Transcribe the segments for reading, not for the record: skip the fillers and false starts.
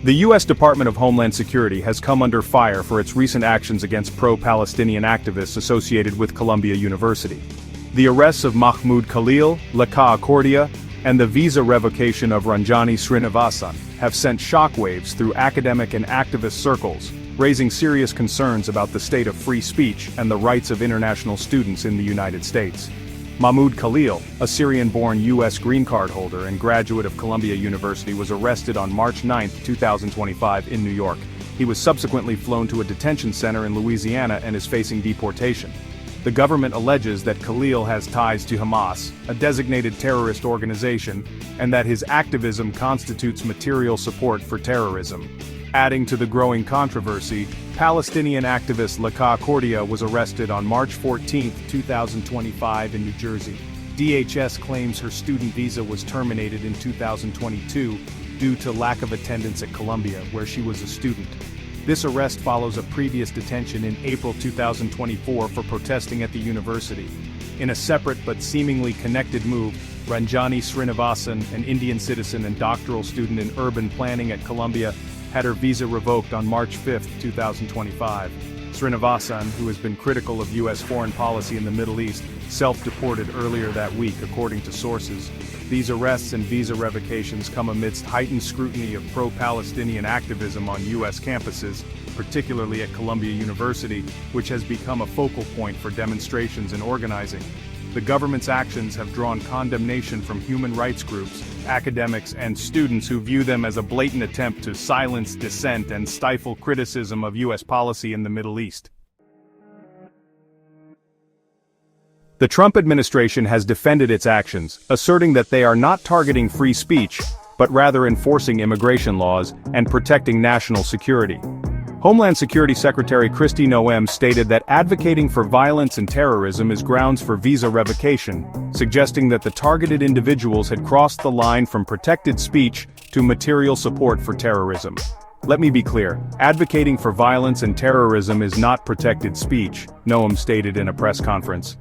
The U.S. Department of Homeland Security has come under fire for its recent actions against pro-Palestinian activists associated with Columbia University. The arrests of Mahmoud Khalil, Laka Accordia, and the visa revocation of Ranjani Srinivasan have sent shockwaves through academic and activist circles, raising serious concerns about the state of free speech and the rights of international students in the United States. Mahmoud Khalil, a Syrian-born U.S. green card holder and graduate of Columbia University, was arrested on March 9, 2025 in New York. He was subsequently flown to a detention center in Louisiana and is facing deportation. The government alleges that Khalil has ties to Hamas, a designated terrorist organization, and that his activism constitutes material support for terrorism. Adding to the growing controversy, Palestinian activist Laka Accordia was arrested on March 14, 2025 in New Jersey. DHS claims her student visa was terminated in 2022 due to lack of attendance at Columbia, where she was a student. This arrest follows a previous detention in April 2024 for protesting at the university. In a separate but seemingly connected move, Ranjani Srinivasan, an Indian citizen and doctoral student in urban planning at Columbia, had her visa revoked on March 5, 2025. Srinivasan, who has been critical of U.S. foreign policy in the Middle East, self-deported earlier that week, according to sources. These arrests and visa revocations come amidst heightened scrutiny of pro-Palestinian activism on U.S. campuses, particularly at Columbia University, which has become a focal point for demonstrations and organizing. The government's actions have drawn condemnation from human rights groups, academics, and students who view them as a blatant attempt to silence dissent and stifle criticism of U.S. policy in the Middle East. The Trump administration has defended its actions, asserting that they are not targeting free speech, but rather enforcing immigration laws and protecting national security. Homeland Security Secretary Kristi Noem stated that advocating for violence and terrorism is grounds for visa revocation, suggesting that the targeted individuals had crossed the line from protected speech to material support for terrorism. Let me be clear, advocating for violence and terrorism is not protected speech, Noem stated in a press conference.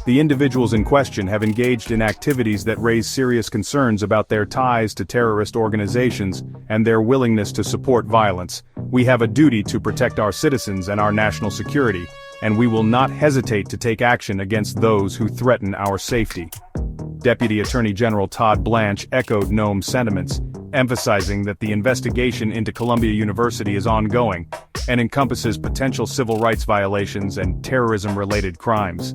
The individuals in question have engaged in activities that raise serious concerns about their ties to terrorist organizations and their willingness to support violence. We have a duty to protect our citizens and our national security, and we will not hesitate to take action against those who threaten our safety. Deputy Attorney General Todd Blanche echoed Noem's sentiments, emphasizing that the investigation into Columbia University is ongoing and encompasses potential civil rights violations and terrorism-related crimes.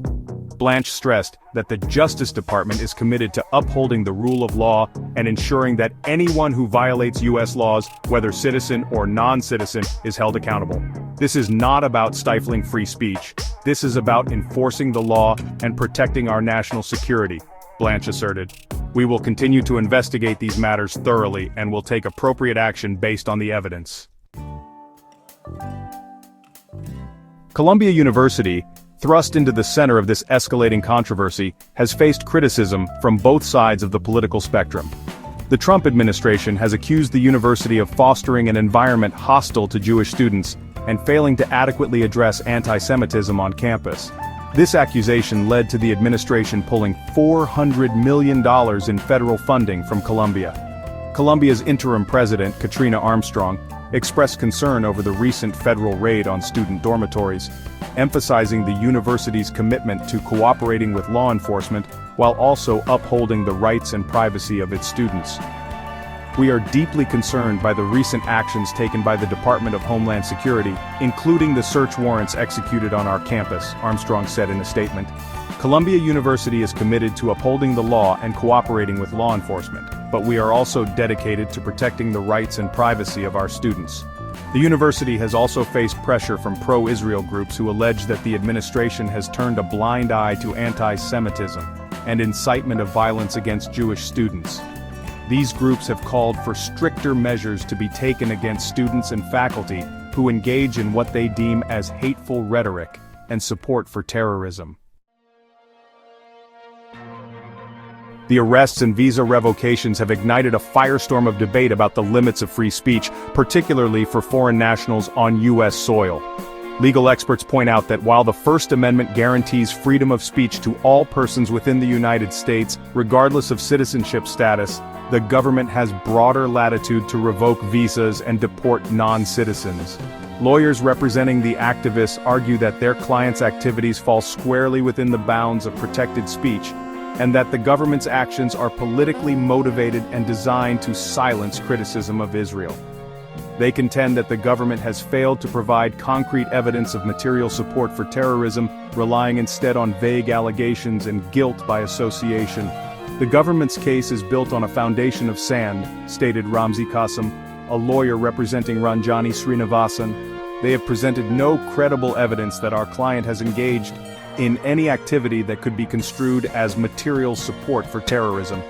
Blanche stressed that the Justice Department is committed to upholding the rule of law and ensuring that anyone who violates U.S. laws, whether citizen or non-citizen, is held accountable. This is not about stifling free speech. This is about enforcing the law and protecting our national security, Blanche asserted. We will continue to investigate these matters thoroughly and will take appropriate action based on the evidence. Columbia University, thrust into the center of this escalating controversy, has faced criticism from both sides of the political spectrum. The Trump administration has accused the university of fostering an environment hostile to Jewish students and failing to adequately address anti-Semitism on campus. This accusation led to the administration pulling $400 million in federal funding from Columbia. Columbia's interim president, Katrina Armstrong, expressed concern over the recent federal raid on student dormitories, emphasizing the university's commitment to cooperating with law enforcement while also upholding the rights and privacy of its students. We are deeply concerned by the recent actions taken by the Department of Homeland Security, including the search warrants executed on our campus, Armstrong said in a statement. Columbia University is committed to upholding the law and cooperating with law enforcement, but we are also dedicated to protecting the rights and privacy of our students. The university has also faced pressure from pro-Israel groups who allege that the administration has turned a blind eye to anti-Semitism and incitement of violence against Jewish students. These groups have called for stricter measures to be taken against students and faculty who engage in what they deem as hateful rhetoric and support for terrorism. The arrests and visa revocations have ignited a firestorm of debate about the limits of free speech, particularly for foreign nationals on U.S. soil. Legal experts point out that while the First Amendment guarantees freedom of speech to all persons within the United States, regardless of citizenship status, the government has broader latitude to revoke visas and deport non-citizens. Lawyers representing the activists argue that their clients' activities fall squarely within the bounds of protected speech, and that the government's actions are politically motivated and designed to silence criticism of Israel. They contend that the government has failed to provide concrete evidence of material support for terrorism, relying instead on vague allegations and guilt by association. The government's case is built on a foundation of sand, stated Ramzi Qasim, a lawyer representing Ranjani Srinivasan. They have presented no credible evidence that our client has engaged in any activity that could be construed as material support for terrorism.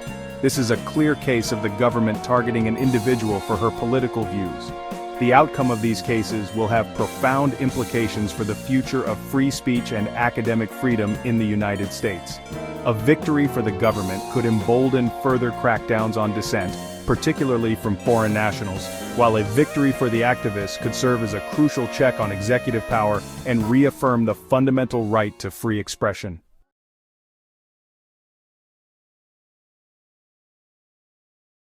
This is a clear case of the government targeting an individual for her political views. The outcome of these cases will have profound implications for the future of free speech and academic freedom in the United States. A victory for the government could embolden further crackdowns on dissent, particularly from foreign nationals, while a victory for the activists could serve as a crucial check on executive power and reaffirm the fundamental right to free expression.